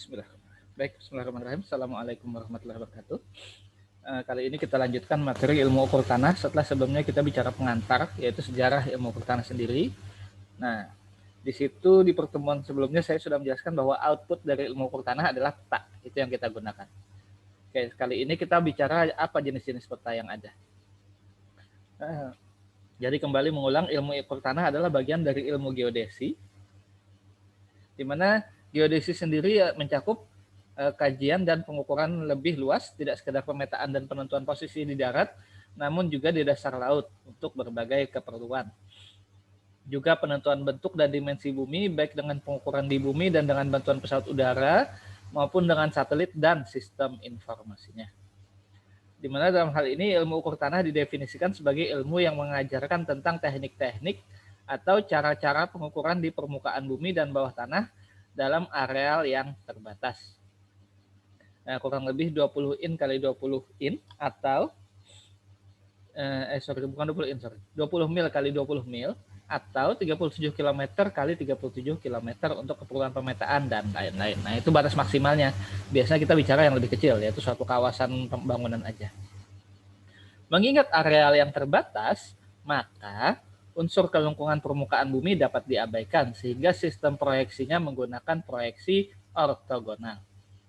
Bismillah. Baik, bismillahirrahmanirrahim. Assalamualaikum warahmatullahi wabarakatuh. Kali ini kita lanjutkan materi ilmu ukur tanah setelah sebelumnya kita bicara pengantar, yaitu sejarah ilmu ukur tanah sendiri. Nah, di situ di pertemuan sebelumnya saya sudah menjelaskan bahwa output dari ilmu ukur tanah adalah peta. Itu yang kita gunakan. Oke, kali ini kita bicara apa jenis-jenis peta yang ada. Jadi kembali mengulang, ilmu ukur tanah adalah bagian dari ilmu geodesi, di mana geodesi sendiri mencakup kajian dan pengukuran lebih luas, tidak sekedar pemetaan dan penentuan posisi di darat, namun juga di dasar laut untuk berbagai keperluan. Juga penentuan bentuk dan dimensi bumi, baik dengan pengukuran di bumi dan dengan bantuan pesawat udara, maupun dengan satelit dan sistem informasinya. Di mana dalam hal ini ilmu ukur tanah didefinisikan sebagai ilmu yang mengajarkan tentang teknik-teknik atau cara-cara pengukuran di permukaan bumi dan bawah tanah dalam areal yang terbatas. Nah, kurang lebih 20 in kali 20 in atau bukan 20 in, 20 mil kali 20 mil atau 37 km kali 37 km untuk keperluan pemetaan dan lain-lain. Nah, itu batas maksimalnya. Biasanya kita bicara yang lebih kecil, yaitu suatu kawasan pembangunan aja. Mengingat areal yang terbatas, maka unsur kelengkungan permukaan bumi dapat diabaikan sehingga sistem proyeksinya menggunakan proyeksi ortogonal,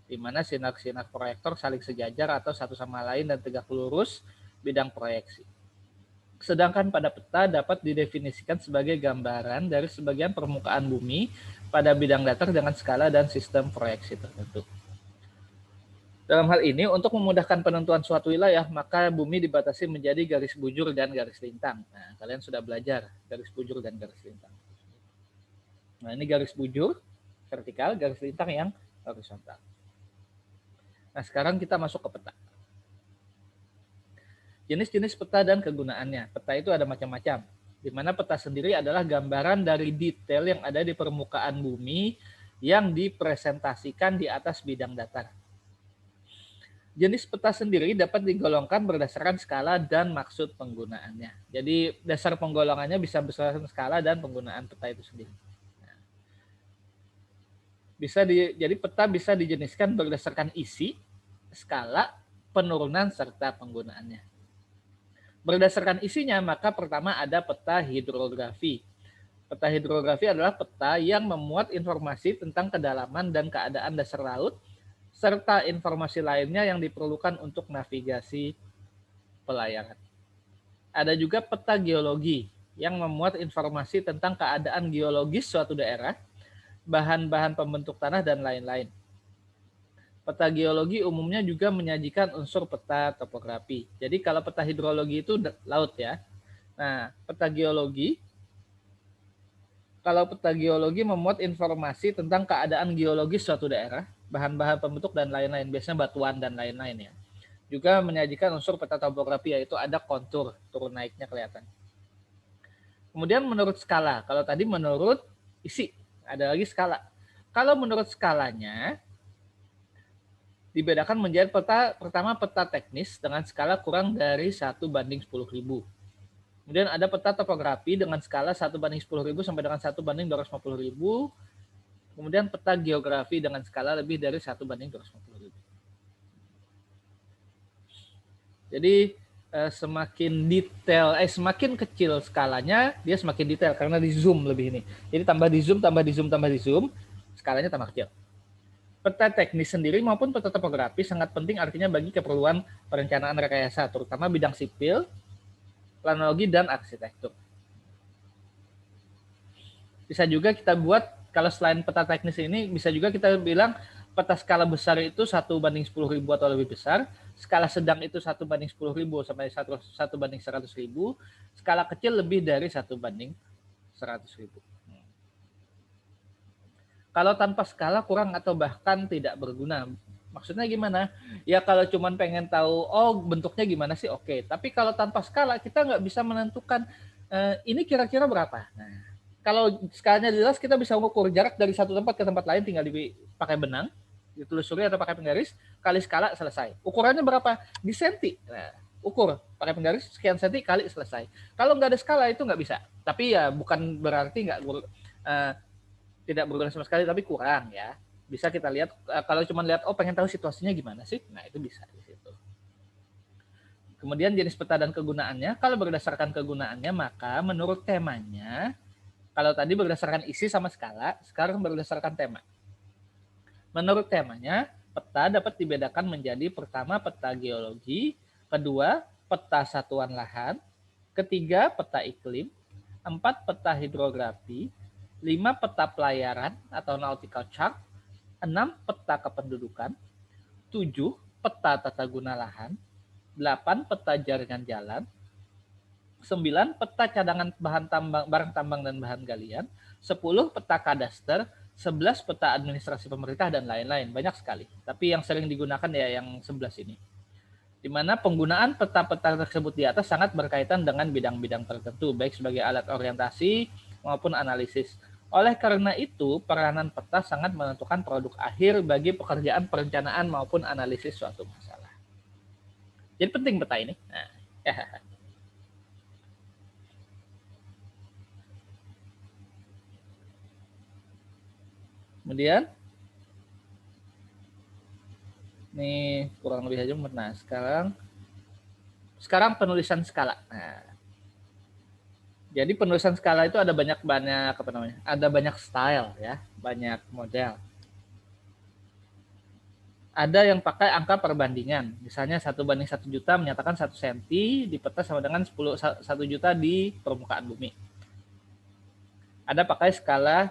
di mana sinar-sinar proyektor saling sejajar atau satu sama lain dan tegak lurus bidang proyeksi. Sedangkan pada peta dapat didefinisikan sebagai gambaran dari sebagian permukaan bumi pada bidang datar dengan skala dan sistem proyeksi tertentu. Dalam hal ini, untuk memudahkan penentuan suatu wilayah, maka bumi dibatasi menjadi garis bujur dan garis lintang. Nah, kalian sudah belajar garis bujur dan garis lintang. Nah, ini garis bujur, vertikal, garis lintang yang horizontal. Nah, sekarang kita masuk ke peta. Jenis-jenis peta dan kegunaannya. Peta itu ada macam-macam, di mana peta sendiri adalah gambaran dari detail yang ada di permukaan bumi yang dipresentasikan di atas bidang datar. Jenis peta sendiri dapat digolongkan berdasarkan skala dan maksud penggunaannya. Jadi dasar penggolongannya bisa berdasarkan skala dan penggunaan peta itu sendiri. Jadi peta bisa dijeniskan berdasarkan isi, skala, penurunan, serta penggunaannya. Berdasarkan isinya, maka pertama ada peta hidrografi. Peta hidrografi adalah peta yang memuat informasi tentang kedalaman dan keadaan dasar laut, serta informasi lainnya yang diperlukan untuk navigasi pelayaran. Ada juga peta geologi yang memuat informasi tentang keadaan geologis suatu daerah, bahan-bahan pembentuk tanah, dan lain-lain. Peta geologi umumnya juga menyajikan unsur peta topografi. Jadi kalau peta hidrologi itu laut ya. Nah, kalau peta geologi memuat informasi tentang keadaan geologis suatu daerah, bahan-bahan pembentuk dan lain-lain, biasanya batuan dan lain-lain ya. Juga menyajikan unsur peta topografi, yaitu ada kontur, turun naiknya kelihatan. Kemudian menurut skala, kalau tadi menurut isi, ada lagi skala. Kalau menurut skalanya, dibedakan menjadi pertama peta teknis dengan skala kurang dari 1/10.000. Kemudian ada peta topografi dengan skala 1/10.000 sampai dengan 1/250.000. Kemudian peta geografi dengan skala lebih dari 1/250.000. Jadi semakin kecil skalanya, dia semakin detail karena di zoom lebih ini. Jadi tambah di zoom, skalanya tambah kecil. Peta teknis sendiri maupun peta topografi sangat penting artinya bagi keperluan perencanaan rekayasa, terutama bidang sipil, planologi, dan arsitektur. Bisa juga kita buat, kalau selain peta teknis ini, bisa juga kita bilang peta skala besar itu 1/10.000 atau lebih besar, skala sedang itu 1/10.000 sampai 1/100.000, skala kecil lebih dari 1/100.000. Kalau tanpa skala kurang atau bahkan tidak berguna. Maksudnya gimana? Ya kalau cuma pengen tahu, oh bentuknya gimana sih, oke. Tapi kalau tanpa skala kita nggak bisa menentukan ini kira-kira berapa. Nah, kalau skalanya jelas kita bisa mengukur jarak dari satu tempat ke tempat lain tinggal dipakai benang, ditelusuri atau pakai penggaris, kali skala selesai. Ukurannya berapa? Di senti. Nah, ukur pakai penggaris sekian senti kali selesai. Kalau nggak ada skala itu nggak bisa. Tapi ya bukan berarti tidak berguna sama sekali, tapi kurang ya. Bisa kita lihat, kalau cuma lihat, oh pengen tahu situasinya gimana sih, nah itu bisa di situ. Kemudian jenis peta dan kegunaannya, kalau berdasarkan kegunaannya maka menurut temanya, kalau tadi berdasarkan isi sama skala, sekarang berdasarkan tema. Menurut temanya, peta dapat dibedakan menjadi pertama peta geologi, kedua peta satuan lahan, ketiga peta iklim, 4 peta hidrografi, 5 peta pelayaran atau nautical chart, 6 peta kependudukan, 7 peta tata guna lahan, 8 peta jaringan jalan, 9 peta cadangan bahan tambang, barang tambang dan bahan galian, 10 peta kadaster, 11 peta administrasi pemerintah dan lain-lain. Banyak sekali. Tapi yang sering digunakan ya yang 11 ini. Di mana penggunaan peta-peta tersebut di atas sangat berkaitan dengan bidang-bidang tertentu, baik sebagai alat orientasi maupun analisis. Oleh karena itu, peranan peta sangat menentukan produk akhir bagi pekerjaan perencanaan maupun analisis suatu masalah. Jadi penting peta ini. Nah, ya. Kemudian, ini kurang lebih aja. Nah, sekarang penulisan skala. Nah, jadi penulisan skala itu ada banyak apa namanya? Ada banyak style ya, banyak model. Ada yang pakai angka perbandingan, misalnya 1:1 juta menyatakan 1 cm di peta sama dengan 1 juta di permukaan bumi. Ada pakai skala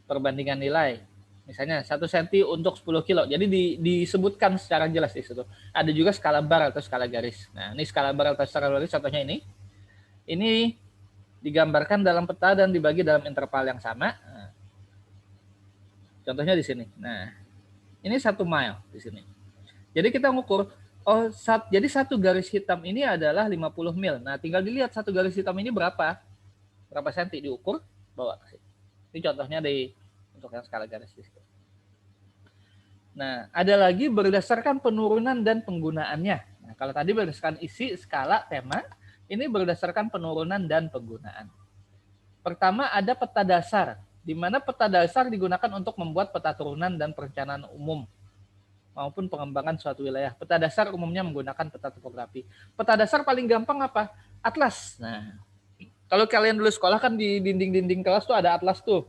perbandingan nilai, misalnya 1 cm untuk 10 kilo. Jadi disebutkan secara jelas di situ. Ada juga skala bar atau skala garis. Nah, ini skala bar atau skala garis contohnya ini. Ini digambarkan dalam peta dan dibagi dalam interval yang sama. Nah, contohnya di sini. Nah, ini 1 mile di sini. Jadi kita ngukur, jadi 1 garis hitam ini adalah 50 mil. Nah, tinggal dilihat 1 garis hitam ini berapa senti, diukur, bawa ke sini. Ini contohnya untuk yang skala garis di situ. Nah, ada lagi berdasarkan penurunan dan penggunaannya. Nah, kalau tadi berdasarkan isi, skala, tema, ini berdasarkan penurunan dan penggunaan. Pertama ada peta dasar, di mana peta dasar digunakan untuk membuat peta turunan dan perencanaan umum maupun pengembangan suatu wilayah. Peta dasar umumnya menggunakan peta topografi. Peta dasar paling gampang apa? Atlas. Nah, kalau kalian dulu sekolah kan di dinding-dinding kelas tuh ada atlas tuh.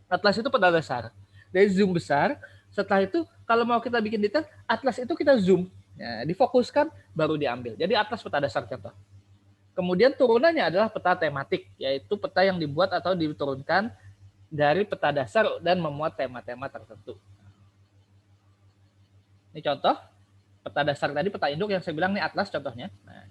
Atlas itu peta dasar. Dari zoom besar, setelah itu kalau mau kita bikin detail, atlas itu kita zoom. Ya, difokuskan, baru diambil. Jadi atlas peta dasar contoh. Kemudian turunannya adalah peta tematik, yaitu peta yang dibuat atau diturunkan dari peta dasar dan memuat tema-tema tertentu. Ini contoh, peta dasar tadi, peta induk yang saya bilang, ini atlas contohnya. Nah,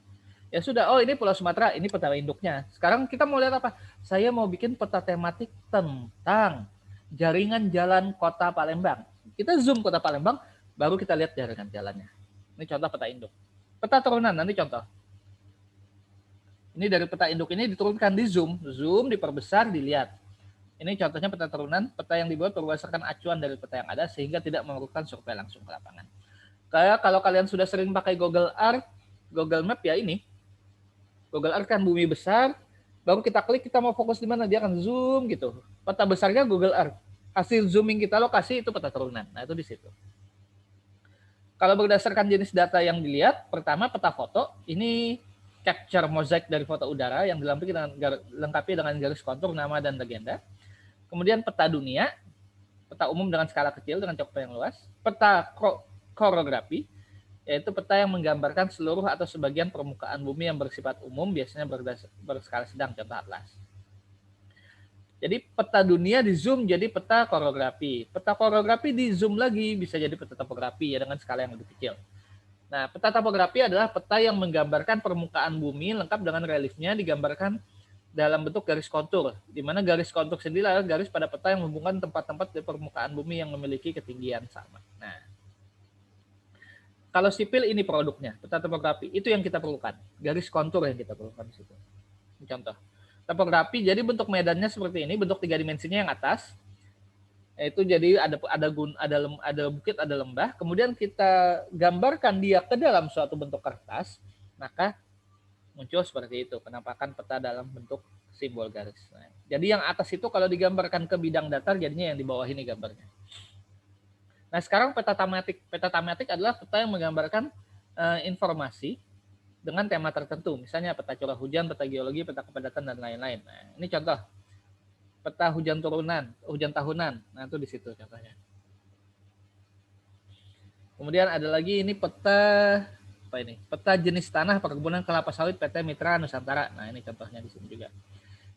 ya sudah, ini Pulau Sumatera, ini peta induknya. Sekarang kita mau lihat apa? Saya mau bikin peta tematik tentang jaringan jalan Kota Palembang. Kita zoom Kota Palembang, baru kita lihat jaringan jalannya. Ini contoh peta induk. Peta turunan, nanti contoh. Ini dari peta induk ini diturunkan di zoom, diperbesar, dilihat. Ini contohnya peta turunan, peta yang dibuat berdasarkan acuan dari peta yang ada sehingga tidak memerlukan survei langsung ke lapangan. Kayak kalau kalian sudah sering pakai Google Earth, Google Map ya ini. Google Earth kan bumi besar, baru kita klik kita mau fokus di mana, dia akan zoom gitu. Peta besarnya Google Earth. Hasil zooming kita lokasi itu peta turunan. Nah, itu di situ. Kalau berdasarkan jenis data yang dilihat, pertama peta foto, ini capture mozaik dari foto udara yang dilengkapi dengan garis kontur, nama, dan legenda. Kemudian peta dunia, peta umum dengan skala kecil dengan cakupan yang luas. Peta korografi, yaitu peta yang menggambarkan seluruh atau sebagian permukaan bumi yang bersifat umum, biasanya berskala sedang, contoh atlas. Jadi peta dunia di zoom jadi peta korografi. Peta korografi di zoom lagi bisa jadi peta topografi ya dengan skala yang lebih kecil. Nah, peta topografi adalah peta yang menggambarkan permukaan bumi lengkap dengan reliefnya digambarkan dalam bentuk garis kontur, di mana garis kontur sendiri adalah garis pada peta yang menghubungkan tempat-tempat di permukaan bumi yang memiliki ketinggian sama. Nah, kalau sipil ini produknya, peta topografi, itu yang kita perlukan, garis kontur yang kita perlukan di situ. Ini contoh. Topografi, jadi bentuk medannya seperti ini, bentuk 3 dimensinya yang atas, itu jadi ada bukit, ada lembah, kemudian kita gambarkan dia ke dalam suatu bentuk kertas, maka muncul seperti itu, penampakan peta dalam bentuk simbol garis. Nah, jadi yang atas itu kalau digambarkan ke bidang datar, jadinya yang di bawah ini gambarnya. Nah, sekarang peta tematik. Peta tematik adalah peta yang menggambarkan informasi dengan tema tertentu. Misalnya peta curah hujan, peta geologi, peta kepadatan, dan lain-lain. Nah, ini contoh. Peta hujan turunan, hujan tahunan. Nah, itu di situ contohnya. Kemudian ada lagi ini peta apa ini? Peta jenis tanah perkebunan kelapa sawit PT Mitra Nusantara. Nah, ini contohnya di sini juga.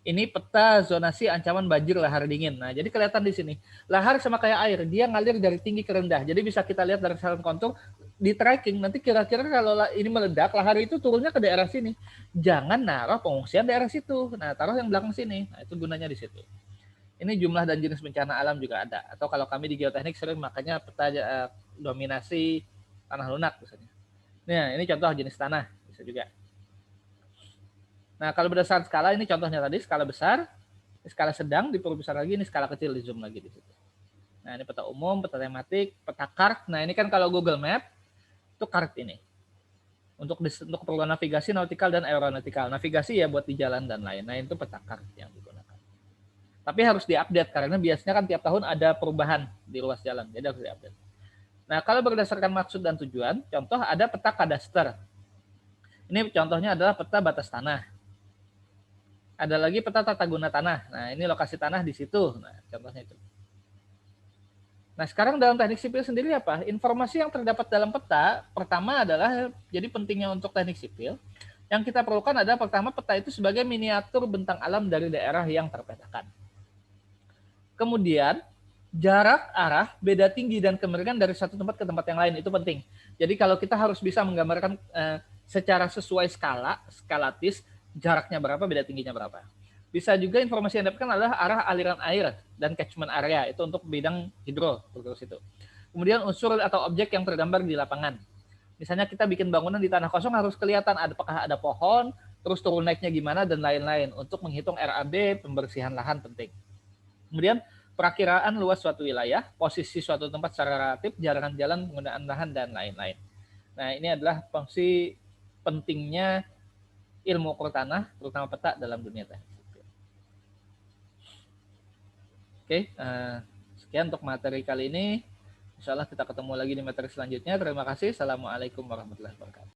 Ini peta zonasi ancaman banjir lahar dingin. Nah, jadi kelihatan di sini. Lahar sama kayak air, dia ngalir dari tinggi ke rendah. Jadi bisa kita lihat dari saluran kontur di tracking. Nanti kira-kira kalau ini meledak, lahar itu turunnya ke daerah sini. Jangan naruh pengungsian daerah situ. Nah, taruh yang belakang sini. Nah, itu gunanya di situ. Ini jumlah dan jenis bencana alam juga ada. Atau kalau kami di geoteknik sering makanya peta dominasi tanah lunak misalnya. Nah, ini contoh jenis tanah bisa juga. Nah, kalau berdasarkan skala ini contohnya tadi skala besar, skala sedang diperbesar lagi, ini skala kecil di zoom lagi di situ. Nah, ini peta umum, peta tematik, peta kart. Nah, ini kan kalau Google Map itu kart ini. Untuk keperluan navigasi, nautikal dan aeronautikal. Navigasi ya buat di jalan dan lain. Nah, itu peta kart yang digunakan. Tapi harus diupdate karena biasanya kan tiap tahun ada perubahan di ruas jalan. Jadi harus diupdate. Nah, kalau berdasarkan maksud dan tujuan, contoh ada peta kadaster. Ini contohnya adalah peta batas tanah. Ada lagi peta tata guna tanah. Nah, ini lokasi tanah di situ. Nah, contohnya itu. Nah, sekarang dalam teknik sipil sendiri apa? Informasi yang terdapat dalam peta, pertama adalah, jadi pentingnya untuk teknik sipil, yang kita perlukan adalah pertama peta itu sebagai miniatur bentang alam dari daerah yang terpetakan. Kemudian, jarak, arah, beda tinggi, dan kemiringan dari satu tempat ke tempat yang lain, itu penting. Jadi kalau kita harus bisa menggambarkan secara sesuai skalatis, jaraknya berapa, beda tingginya berapa. Bisa juga informasi yang didapatkan adalah arah aliran air dan catchment area, itu untuk bidang hidro, terus itu. Kemudian unsur atau objek yang tergambar di lapangan. Misalnya kita bikin bangunan di tanah kosong harus kelihatan apakah ada pohon, terus turun naiknya gimana, dan lain-lain. Untuk menghitung RAB, pembersihan lahan penting. Kemudian perakiraan luas suatu wilayah, posisi suatu tempat secara relatif, jaringan jalan, penggunaan lahan, dan lain-lain. Nah, ini adalah fungsi pentingnya ilmu ukur tanah, terutama peta dalam dunia teknik. Oke, sekian untuk materi kali ini. Insya Allah kita ketemu lagi di materi selanjutnya. Terima kasih. Assalamualaikum warahmatullahi wabarakatuh.